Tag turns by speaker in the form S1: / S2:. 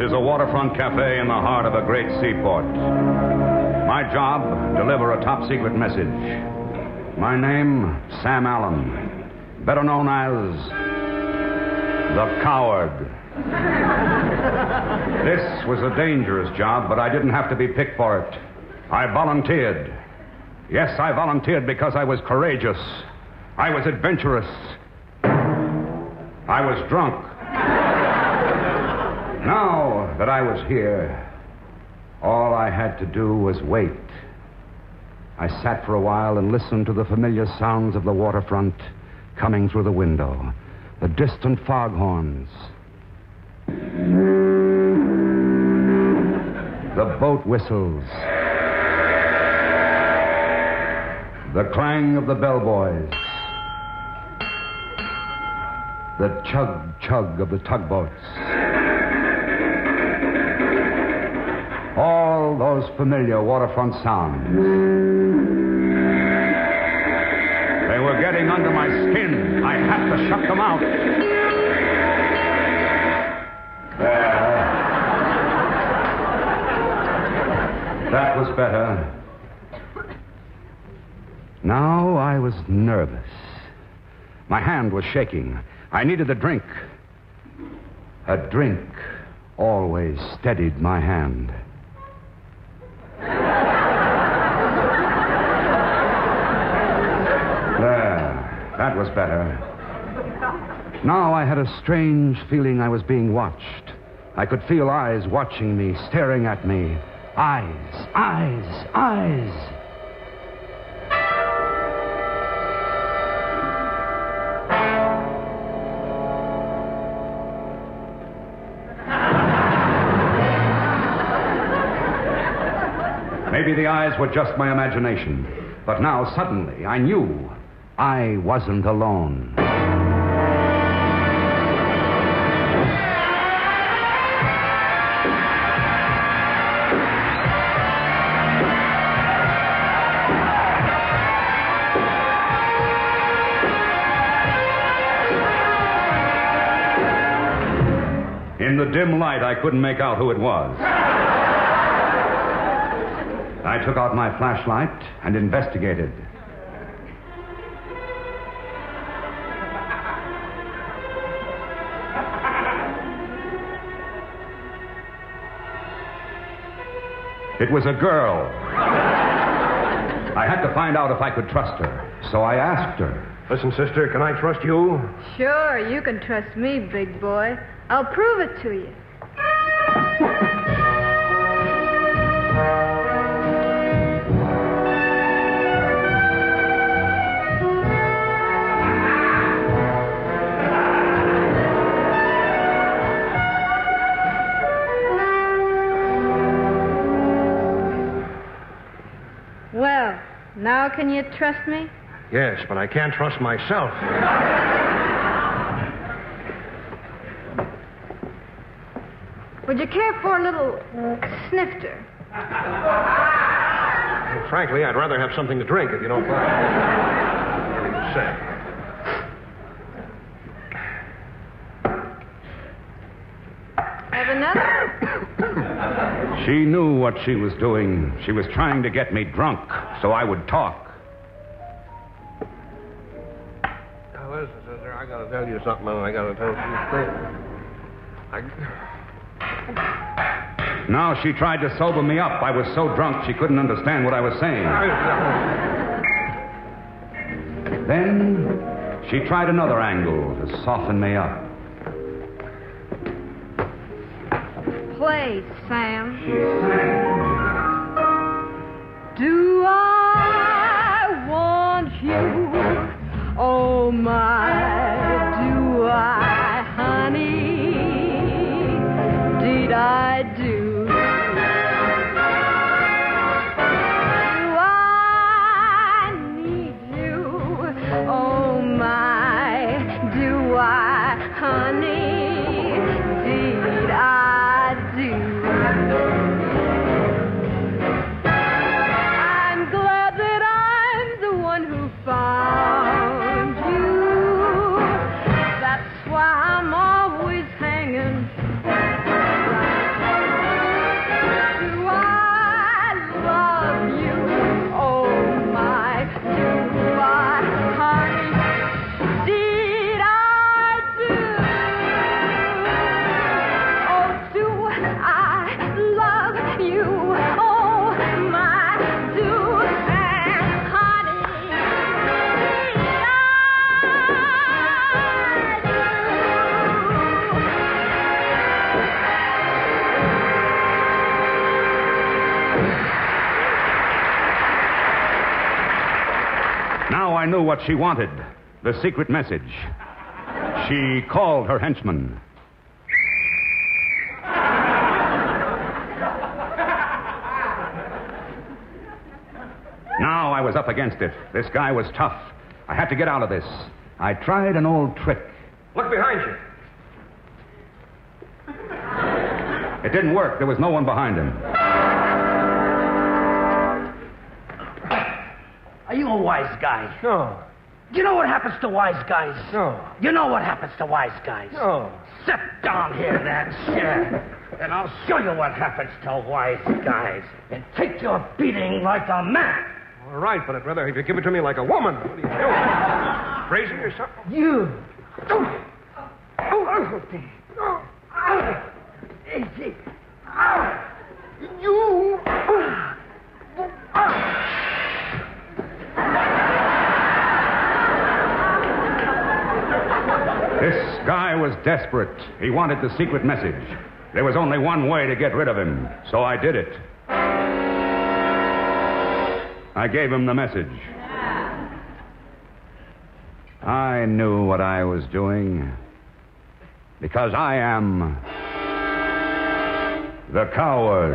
S1: is a waterfront cafe in the heart of a great seaport. My job, deliver a top-secret message. My name, Sam Allen, better known as the Coward. This was a dangerous job, but I didn't have to be picked for it. I volunteered. Yes, I volunteered because I was courageous. I was adventurous. I was drunk. Now that I was here, all I had to do was wait. I sat for a while and listened to the familiar sounds of the waterfront coming through the window, the distant foghorns, the boat whistles, the clang of the bellboys, the chug-chug of the tugboats. All those familiar waterfront sounds. They were getting under my skin. I had to shut them out. That was better. Now I was nervous. My hand was shaking. I needed a drink. A drink always steadied my hand. That was better. Now I had a strange feeling I was being watched. I could feel eyes watching me, staring at me. Eyes, eyes, eyes. Maybe the eyes were just my imagination. But now, suddenly, I knew I wasn't alone. In the dim light, I couldn't make out who it was. I took out my flashlight and investigated. It was a girl. I had to find out if I could trust her, so I asked her.
S2: Listen, sister, can I trust you?
S3: Sure, you can trust me, big boy. I'll prove it to you. Well, now can you trust me?
S2: Yes, but I can't trust myself.
S3: Would you care for a little snifter?
S2: Well, frankly, I'd rather have something to drink, if you don't mind. Whatever you say.
S3: Have another?
S1: She knew what she was doing. She was trying to get me drunk so I would talk.
S2: Now, listen, sister, I gotta tell you something, and I gotta tell you
S1: Now she tried to sober me up. I was so drunk she couldn't understand what I was saying. Then she tried another angle to soften me up.
S3: Play, Sam.
S1: She sang.
S3: Do I want you? Oh, my, do I, honey? Did I do? Do I need you? Oh, my, do I, honey? Did I do? I'm glad that I'm the one who found you.
S1: what she wanted, the secret message. She called her henchman. Now I was up against it. This guy was tough. I had to get out of this. I tried an old trick.
S2: Look behind you.
S1: It didn't work. There was no one behind him.
S4: Are you a wise guy?
S2: No.
S4: You know what happens to wise guys?
S2: No.
S4: You know what happens to wise guys?
S2: No.
S4: Sit down here in that chair, and I'll show you what happens to wise guys. And take your beating like a man.
S2: All right, but I'd rather if you give it to me like a woman. What are you doing? Crazy or something?
S4: You. Easy. You.
S1: This guy was desperate. He wanted the secret message. There was only one way to get rid of him, so I did it. I gave him the message. I knew what I was doing because I am the coward.